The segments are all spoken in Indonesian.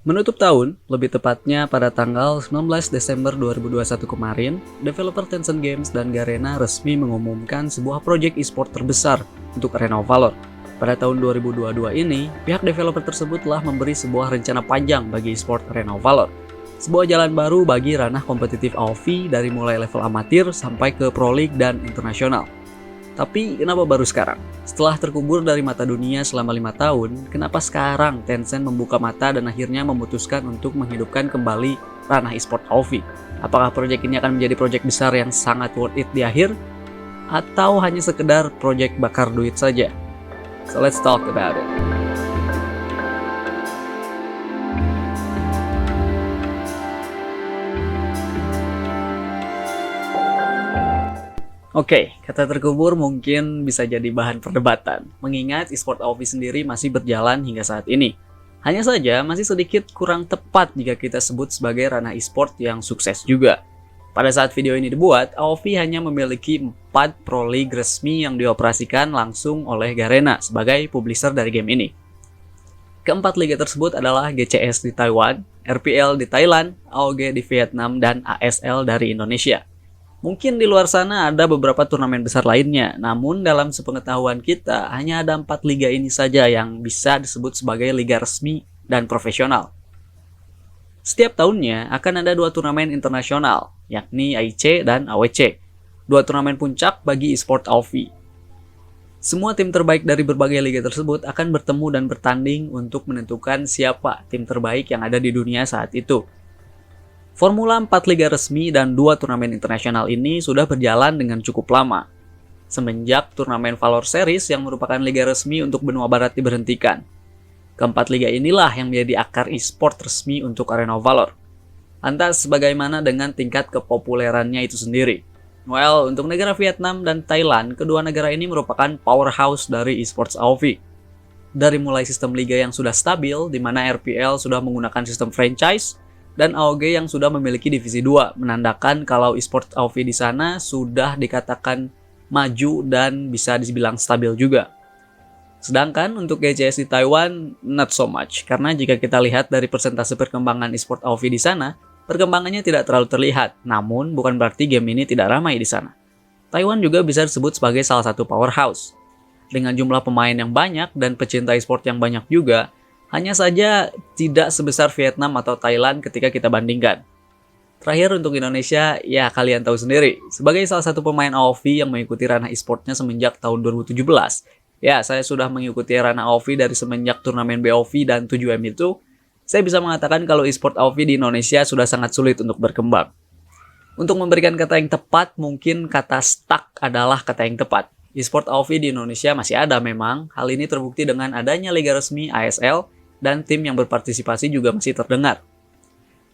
Menutup tahun, lebih tepatnya pada tanggal 19 Desember 2021 kemarin, developer Tencent Games dan Garena resmi mengumumkan sebuah proyek e-sport terbesar untuk Arena of Valor. Pada tahun 2022 ini, pihak developer tersebut telah memberi sebuah rencana panjang bagi e-sport Arena of Valor. Sebuah jalan baru bagi ranah kompetitif AoV dari mulai level amatir sampai ke Pro League dan internasional. Tapi kenapa baru sekarang? Setelah terkubur dari mata dunia selama 5 tahun, kenapa sekarang Tencent membuka mata dan akhirnya memutuskan untuk menghidupkan kembali ranah e-sport AoV? Apakah proyek ini akan menjadi proyek besar yang sangat worth it di akhir? Atau hanya sekedar proyek bakar duit saja? So let's talk about it. Oke, kata terkubur mungkin bisa jadi bahan perdebatan, mengingat e-sport AoV sendiri masih berjalan hingga saat ini. Hanya saja masih sedikit kurang tepat jika kita sebut sebagai ranah e-sport yang sukses juga. Pada saat video ini dibuat, AoV hanya memiliki 4 Pro League resmi yang dioperasikan langsung oleh Garena sebagai publisher dari game ini. Keempat liga tersebut adalah GCS di Taiwan, RPL di Thailand, AOG di Vietnam, dan ASL dari Indonesia. Mungkin di luar sana ada beberapa turnamen besar lainnya, namun dalam sepengetahuan kita hanya ada 4 liga ini saja yang bisa disebut sebagai liga resmi dan profesional. Setiap tahunnya akan ada 2 turnamen internasional, yakni AIC dan AWC, 2 turnamen puncak bagi e-sport AoV. Semua tim terbaik dari berbagai liga tersebut akan bertemu dan bertanding untuk menentukan siapa tim terbaik yang ada di dunia saat itu. Formula 4 liga resmi dan 2 turnamen internasional ini sudah berjalan dengan cukup lama. Semenjak turnamen Valor Series yang merupakan liga resmi untuk benua barat diberhentikan. Keempat liga inilah yang menjadi akar e-sport resmi untuk Arena of Valor. Lantas bagaimana dengan tingkat kepopulerannya itu sendiri? Well, untuk negara Vietnam dan Thailand, kedua negara ini merupakan powerhouse dari e-sports AoV. Dari mulai sistem liga yang sudah stabil, di mana RPL sudah menggunakan sistem franchise, dan AOG yang sudah memiliki divisi 2, menandakan kalau e-sport AoV di sana sudah dikatakan maju dan bisa dibilang stabil juga. Sedangkan untuk GCS di Taiwan, not so much, karena jika kita lihat dari persentase perkembangan e-sport AoV di sana, perkembangannya tidak terlalu terlihat, namun bukan berarti game ini tidak ramai di sana. Taiwan juga bisa disebut sebagai salah satu powerhouse. Dengan jumlah pemain yang banyak dan pecinta e-sport yang banyak juga, hanya saja tidak sebesar Vietnam atau Thailand ketika kita bandingkan. Terakhir untuk Indonesia, ya kalian tahu sendiri, sebagai salah satu pemain AoV yang mengikuti ranah e-sportnya semenjak tahun 2017, ya saya sudah mengikuti ranah AoV dari semenjak turnamen BOV dan 7M itu, saya bisa mengatakan kalau e-sport AoV di Indonesia sudah sangat sulit untuk berkembang. Untuk memberikan kata yang tepat, mungkin kata stuck adalah kata yang tepat. E-sport AoV di Indonesia masih ada memang, hal ini terbukti dengan adanya liga resmi ASL, dan tim yang berpartisipasi juga masih terdengar.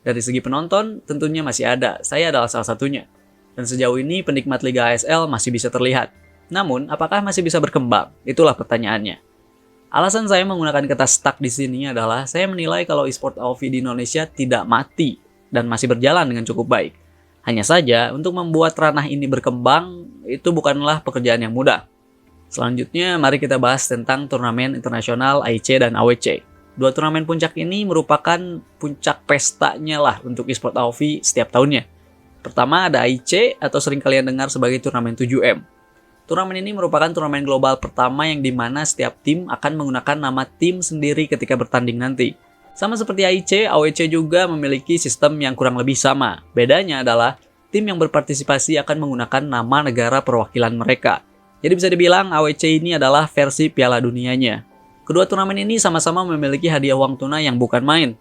Dari segi penonton, tentunya masih ada, saya adalah salah satunya. Dan sejauh ini penikmat Liga ASL masih bisa terlihat. Namun, apakah masih bisa berkembang? Itulah pertanyaannya. Alasan saya menggunakan kata stuck di sini adalah saya menilai kalau e-sport AoV di Indonesia tidak mati dan masih berjalan dengan cukup baik. Hanya saja, untuk membuat ranah ini berkembang, itu bukanlah pekerjaan yang mudah. Selanjutnya, mari kita bahas tentang turnamen internasional AIC dan AWC. 2 turnamen puncak ini merupakan puncak pestanya lah untuk e-sport AoV setiap tahunnya. Pertama ada AIC atau sering kalian dengar sebagai turnamen 7M. Turnamen ini merupakan turnamen global pertama yang dimana setiap tim akan menggunakan nama tim sendiri ketika bertanding nanti. Sama seperti AIC, AWC juga memiliki sistem yang kurang lebih sama. Bedanya adalah tim yang berpartisipasi akan menggunakan nama negara perwakilan mereka. Jadi bisa dibilang AWC ini adalah versi Piala Dunianya. Kedua turnamen ini sama-sama memiliki hadiah uang tunai yang bukan main.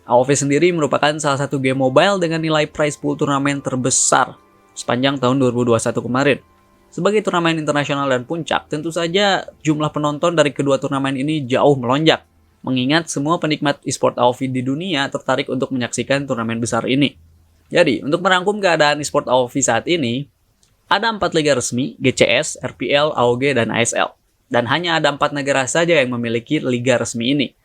AoV sendiri merupakan salah satu game mobile dengan nilai prize pool turnamen terbesar sepanjang tahun 2021 kemarin. Sebagai turnamen internasional dan puncak, tentu saja jumlah penonton dari kedua turnamen ini jauh melonjak, mengingat semua penikmat e-sport AoV di dunia tertarik untuk menyaksikan turnamen besar ini. Jadi, untuk merangkum keadaan e-sport AoV saat ini, ada 4 liga resmi, GCS, RPL, AOG, dan ASL. Dan hanya ada 4 negara saja yang memiliki liga resmi ini.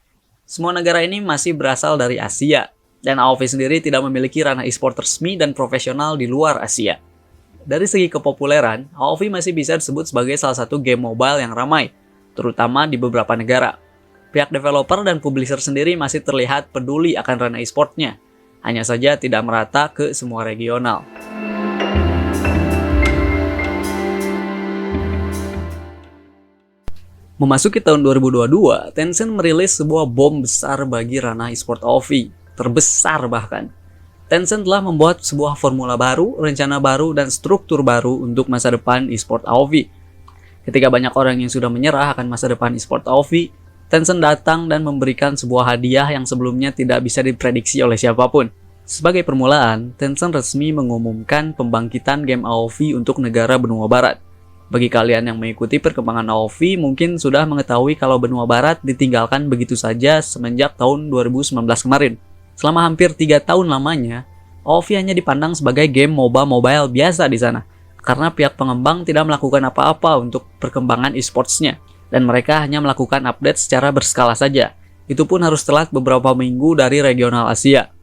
Semua negara ini masih berasal dari Asia, dan AoV sendiri tidak memiliki ranah e-sport resmi dan profesional di luar Asia. Dari segi kepopuleran, AoV masih bisa disebut sebagai salah satu game mobile yang ramai, terutama di beberapa negara. Pihak developer dan publisher sendiri masih terlihat peduli akan ranah e-sportnya, hanya saja tidak merata ke semua regional. Memasuki tahun 2022, Tencent merilis sebuah bom besar bagi ranah e-sport AoV, terbesar bahkan. Tencent telah membuat sebuah formula baru, rencana baru, dan struktur baru untuk masa depan e-sport AoV. Ketika banyak orang yang sudah menyerah akan masa depan e-sport AoV, Tencent datang dan memberikan sebuah hadiah yang sebelumnya tidak bisa diprediksi oleh siapapun. Sebagai permulaan, Tencent resmi mengumumkan pembangkitan game AoV untuk negara benua barat. Bagi kalian yang mengikuti perkembangan AoV, mungkin sudah mengetahui kalau benua barat ditinggalkan begitu saja semenjak tahun 2019 kemarin. Selama hampir 3 tahun lamanya, AoV hanya dipandang sebagai game MOBA mobile biasa di sana, karena pihak pengembang tidak melakukan apa-apa untuk perkembangan e-sports-nya, dan mereka hanya melakukan update secara berskala saja. Itu pun harus telat beberapa minggu dari regional Asia.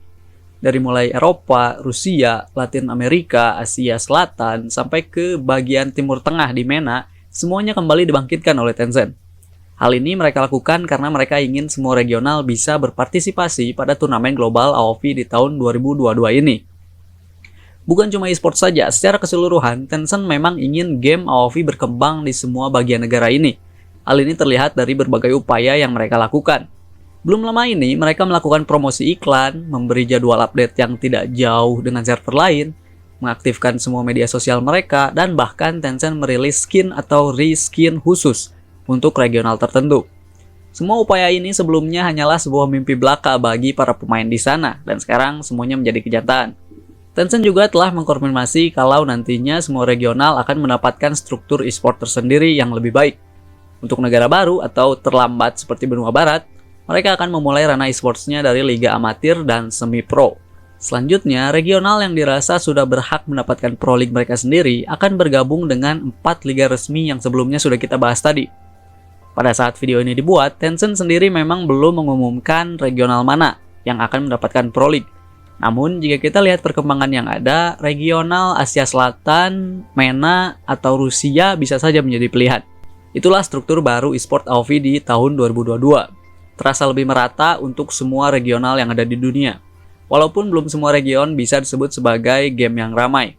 Dari mulai Eropa, Rusia, Latin Amerika, Asia Selatan, sampai ke bagian Timur Tengah di MENA, semuanya kembali dibangkitkan oleh Tencent. Hal ini mereka lakukan karena mereka ingin semua regional bisa berpartisipasi pada turnamen global AoV di tahun 2022 ini. Bukan cuma e-sport saja, secara keseluruhan, Tencent memang ingin game AoV berkembang di semua bagian negara ini. Hal ini terlihat dari berbagai upaya yang mereka lakukan. Belum lama ini, mereka melakukan promosi iklan, memberi jadwal update yang tidak jauh dengan server lain, mengaktifkan semua media sosial mereka, dan bahkan Tencent merilis skin atau reskin khusus untuk regional tertentu. Semua upaya ini sebelumnya hanyalah sebuah mimpi belaka bagi para pemain di sana, dan sekarang semuanya menjadi kenyataan. Tencent juga telah mengkonfirmasi kalau nantinya semua regional akan mendapatkan struktur e-sport tersendiri yang lebih baik. Untuk negara baru atau terlambat seperti benua barat, mereka akan memulai ranah e-sports-nya dari liga amatir dan semi-pro. Selanjutnya, regional yang dirasa sudah berhak mendapatkan Pro League mereka sendiri akan bergabung dengan 4 liga resmi yang sebelumnya sudah kita bahas tadi. Pada saat video ini dibuat, Tencent sendiri memang belum mengumumkan regional mana yang akan mendapatkan Pro League. Namun, jika kita lihat perkembangan yang ada, regional Asia Selatan, MENA, atau Rusia bisa saja menjadi pilihan. Itulah struktur baru e-sport AoV di tahun 2022. Terasa lebih merata untuk semua regional yang ada di dunia. Walaupun belum semua region bisa disebut sebagai game yang ramai.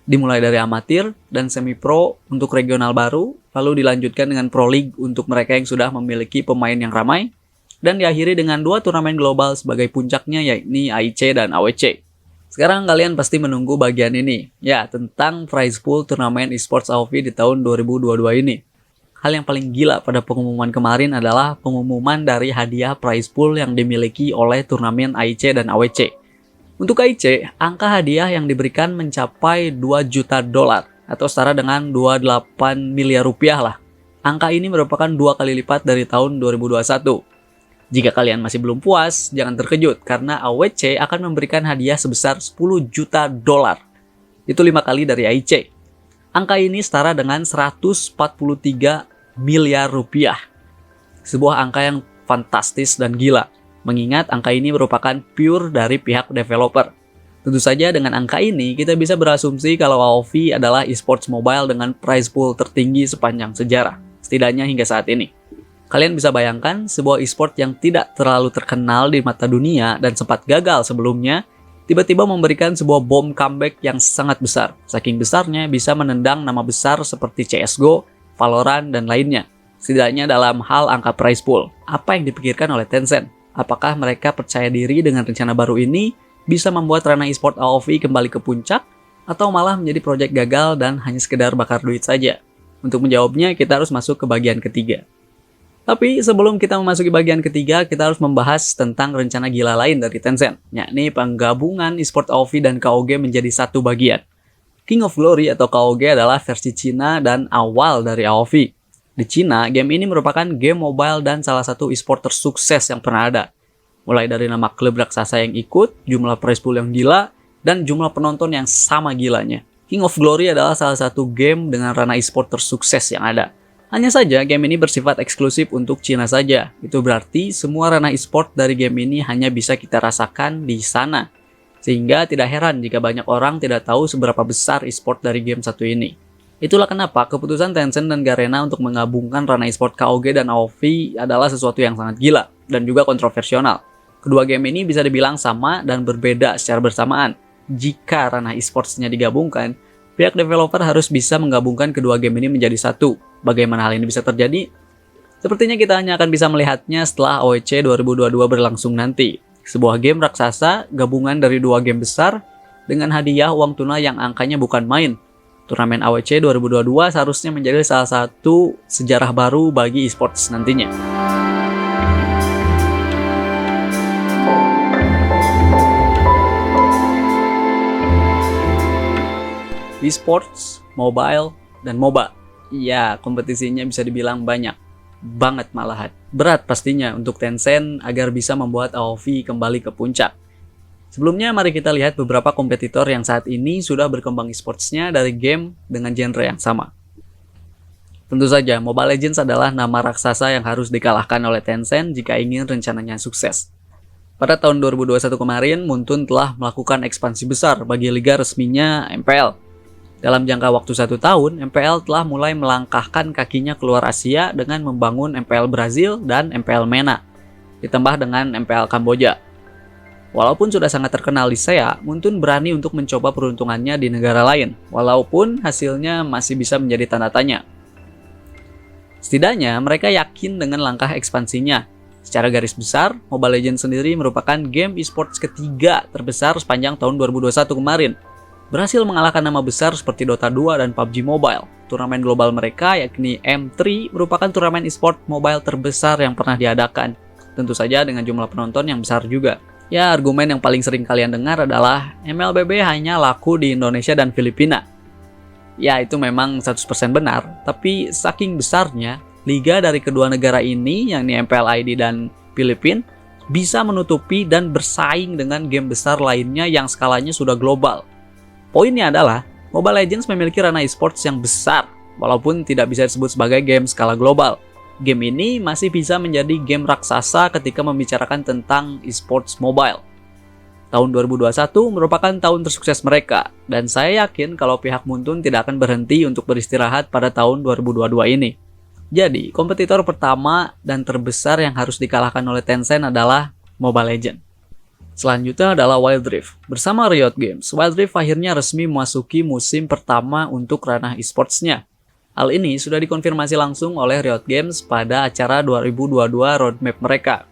Dimulai dari amatir dan semi-pro untuk regional baru, lalu dilanjutkan dengan Pro League untuk mereka yang sudah memiliki pemain yang ramai, dan diakhiri dengan 2 turnamen global sebagai puncaknya, yakni AIC dan AWC. Sekarang kalian pasti menunggu bagian ini, ya, tentang prize pool turnamen esports AoV di tahun 2022 ini. Hal yang paling gila pada pengumuman kemarin adalah pengumuman dari hadiah prize pool yang dimiliki oleh turnamen AIC dan AWC. Untuk AIC, angka hadiah yang diberikan mencapai $2 juta atau setara dengan 28 miliar rupiah lah. Angka ini merupakan 2 kali lipat dari tahun 2021. Jika kalian masih belum puas, jangan terkejut karena AWC akan memberikan hadiah sebesar $10 juta. Itu 5 kali dari AIC. Angka ini setara dengan 143 miliar rupiah. Sebuah angka yang fantastis dan gila, mengingat angka ini merupakan pure dari pihak developer. Tentu saja dengan angka ini, kita bisa berasumsi kalau AoV adalah esports mobile dengan prize pool tertinggi sepanjang sejarah, setidaknya hingga saat ini. Kalian bisa bayangkan sebuah e-sport yang tidak terlalu terkenal di mata dunia dan sempat gagal sebelumnya, tiba-tiba memberikan sebuah bom comeback yang sangat besar. Saking besarnya bisa menendang nama besar seperti CSGO, Valorant, dan lainnya. Setidaknya dalam hal angka prize pool, apa yang dipikirkan oleh Tencent? Apakah mereka percaya diri dengan rencana baru ini bisa membuat ranah e-sport AoV kembali ke puncak? Atau malah menjadi proyek gagal dan hanya sekedar bakar duit saja? Untuk menjawabnya, kita harus masuk ke bagian ketiga. Tapi sebelum kita memasuki bagian ketiga, kita harus membahas tentang rencana gila lain dari Tencent, yakni penggabungan eSport AoV dan KOG menjadi satu bagian. King of Glory atau KOG adalah versi Cina dan awal dari AoV. Di Cina, game ini merupakan game mobile dan salah satu eSport tersukses yang pernah ada. Mulai dari nama klub raksasa yang ikut, jumlah prize pool yang gila, dan jumlah penonton yang sama gilanya. King of Glory adalah salah satu game dengan ranah eSport tersukses yang ada. Hanya saja game ini bersifat eksklusif untuk Cina saja. Itu berarti semua ranah e-sport dari game ini hanya bisa kita rasakan di sana. Sehingga tidak heran jika banyak orang tidak tahu seberapa besar e-sport dari game satu ini. Itulah kenapa keputusan Tencent dan Garena untuk menggabungkan ranah e-sport KOG dan AOV adalah sesuatu yang sangat gila dan juga kontroversial. Kedua game ini bisa dibilang sama dan berbeda secara bersamaan. Jika ranah e-sportsnya digabungkan, pihak developer harus bisa menggabungkan kedua game ini menjadi satu. Bagaimana hal ini bisa terjadi? Sepertinya kita hanya akan bisa melihatnya setelah AOC 2022 berlangsung nanti. Sebuah game raksasa gabungan dari dua game besar dengan hadiah uang tunai yang angkanya bukan main. Turnamen AOC 2022 seharusnya menjadi salah satu sejarah baru bagi esports nantinya. Esports, mobile, dan MOBA. Ya, kompetisinya bisa dibilang banyak. Banget malahan. Berat pastinya untuk Tencent agar bisa membuat AOV kembali ke puncak. Sebelumnya, mari kita lihat beberapa kompetitor yang saat ini sudah berkembang esports-nya dari game dengan genre yang sama. Tentu saja, Mobile Legends adalah nama raksasa yang harus dikalahkan oleh Tencent jika ingin rencananya sukses. Pada tahun 2021 kemarin, Muntun telah melakukan ekspansi besar bagi liga resminya MPL. Dalam jangka waktu 1 tahun, MPL telah mulai melangkahkan kakinya keluar Asia dengan membangun MPL Brazil dan MPL MENA, ditambah dengan MPL Kamboja. Walaupun sudah sangat terkenal di SEA, Muntun berani untuk mencoba peruntungannya di negara lain, walaupun hasilnya masih bisa menjadi tanda tanya. Setidaknya, mereka yakin dengan langkah ekspansinya. Secara garis besar, Mobile Legends sendiri merupakan game esports ketiga terbesar sepanjang tahun 2021 kemarin. Berhasil mengalahkan nama besar seperti Dota 2 dan PUBG Mobile. Turnamen global mereka, yakni M3, merupakan turnamen esport mobile terbesar yang pernah diadakan. Tentu saja dengan jumlah penonton yang besar juga. Ya, argumen yang paling sering kalian dengar adalah MLBB hanya laku di Indonesia dan Filipina. Ya, itu memang 100% benar, tapi saking besarnya, liga dari kedua negara ini, yakni MPL ID dan Filipina, bisa menutupi dan bersaing dengan game besar lainnya yang skalanya sudah global. Poinnya adalah, Mobile Legends memiliki ranah esports yang besar, walaupun tidak bisa disebut sebagai game skala global. Game ini masih bisa menjadi game raksasa ketika membicarakan tentang esports mobile. Tahun 2021 merupakan tahun tersukses mereka, dan saya yakin kalau pihak Muntun tidak akan berhenti untuk beristirahat pada tahun 2022 ini. Jadi, kompetitor pertama dan terbesar yang harus dikalahkan oleh Tencent adalah Mobile Legends. Selanjutnya adalah Wild Rift. Bersama Riot Games, Wild Rift akhirnya resmi memasuki musim pertama untuk ranah esports-nya. Hal ini sudah dikonfirmasi langsung oleh Riot Games pada acara 2022 roadmap mereka.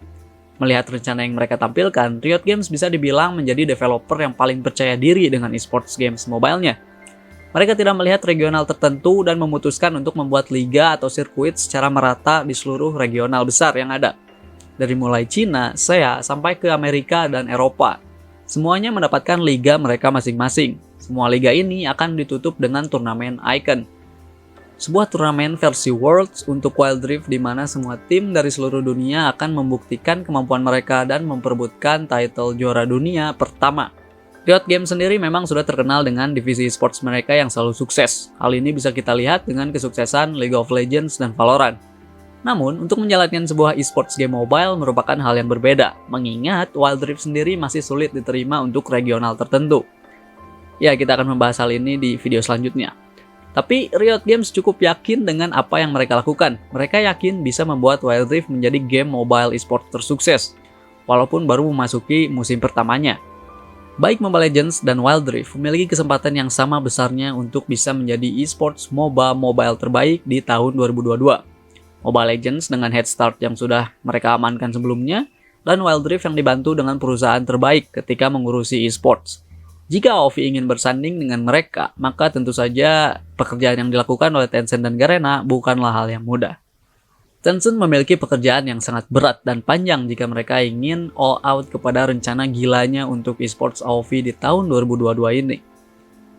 Melihat rencana yang mereka tampilkan, Riot Games bisa dibilang menjadi developer yang paling percaya diri dengan esports games mobile-nya. Mereka tidak melihat regional tertentu dan memutuskan untuk membuat liga atau sirkuit secara merata di seluruh regional besar yang ada. Dari mulai Cina, SEA, sampai ke Amerika dan Eropa. Semuanya mendapatkan liga mereka masing-masing. Semua liga ini akan ditutup dengan turnamen Icon. Sebuah turnamen versi Worlds untuk Wild Rift di mana semua tim dari seluruh dunia akan membuktikan kemampuan mereka dan memperebutkan title juara dunia pertama. Riot Games sendiri memang sudah terkenal dengan divisi esports mereka yang selalu sukses. Hal ini bisa kita lihat dengan kesuksesan League of Legends dan Valorant. Namun, untuk menjalankan sebuah esports game mobile merupakan hal yang berbeda, mengingat Wild Rift sendiri masih sulit diterima untuk regional tertentu. Ya, kita akan membahas hal ini di video selanjutnya. Tapi Riot Games cukup yakin dengan apa yang mereka lakukan. Mereka yakin bisa membuat Wild Rift menjadi game mobile esports tersukses, walaupun baru memasuki musim pertamanya. Baik Mobile Legends dan Wild Rift memiliki kesempatan yang sama besarnya untuk bisa menjadi esports MOBA mobile terbaik di tahun 2022. Mobile Legends dengan head start yang sudah mereka amankan sebelumnya, dan Wild Rift yang dibantu dengan perusahaan terbaik ketika mengurusi esports. Jika AOV ingin bersanding dengan mereka, maka tentu saja pekerjaan yang dilakukan oleh Tencent dan Garena bukanlah hal yang mudah. Tencent memiliki pekerjaan yang sangat berat dan panjang jika mereka ingin all out kepada rencana gilanya untuk esports AOV di tahun 2022 ini.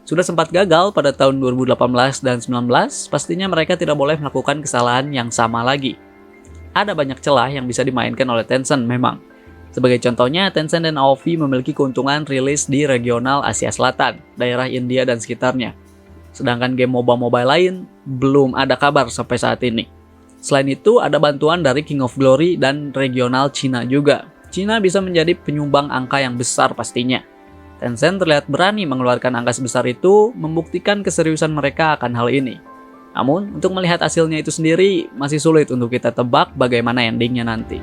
Sudah sempat gagal pada tahun 2018 dan 2019, pastinya mereka tidak boleh melakukan kesalahan yang sama lagi. Ada banyak celah yang bisa dimainkan oleh Tencent memang. Sebagai contohnya, Tencent dan AOV memiliki keuntungan rilis di regional Asia Selatan, daerah India dan sekitarnya. Sedangkan game MOBA mobile lain belum ada kabar sampai saat ini. Selain itu, ada bantuan dari King of Glory dan regional Cina juga. Cina bisa menjadi penyumbang angka yang besar pastinya. Tencent terlihat berani mengeluarkan angka sebesar itu, membuktikan keseriusan mereka akan hal ini. Namun, untuk melihat hasilnya itu sendiri, masih sulit untuk kita tebak bagaimana endingnya nanti.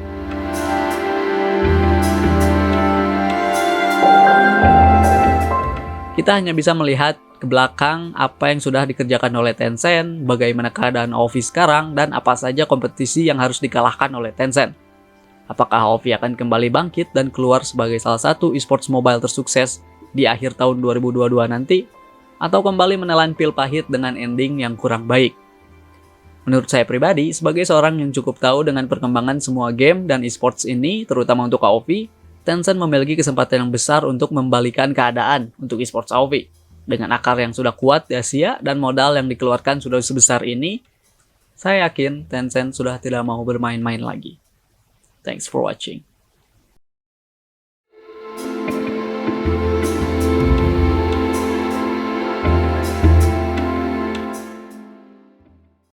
Kita hanya bisa melihat ke belakang apa yang sudah dikerjakan oleh Tencent, bagaimana keadaan OVI sekarang, dan apa saja kompetisi yang harus dikalahkan oleh Tencent. Apakah OVI akan kembali bangkit dan keluar sebagai salah satu esports mobile tersukses di akhir tahun 2022 nanti? Atau kembali menelan pil pahit dengan ending yang kurang baik? Menurut saya pribadi, sebagai seorang yang cukup tahu dengan perkembangan semua game dan esports ini, terutama untuk AoV, Tencent memiliki kesempatan yang besar untuk membalikan keadaan untuk esports AoV. Dengan akar yang sudah kuat di Asia dan modal yang dikeluarkan sudah sebesar ini, saya yakin Tencent sudah tidak mau bermain-main lagi. Thanks for watching.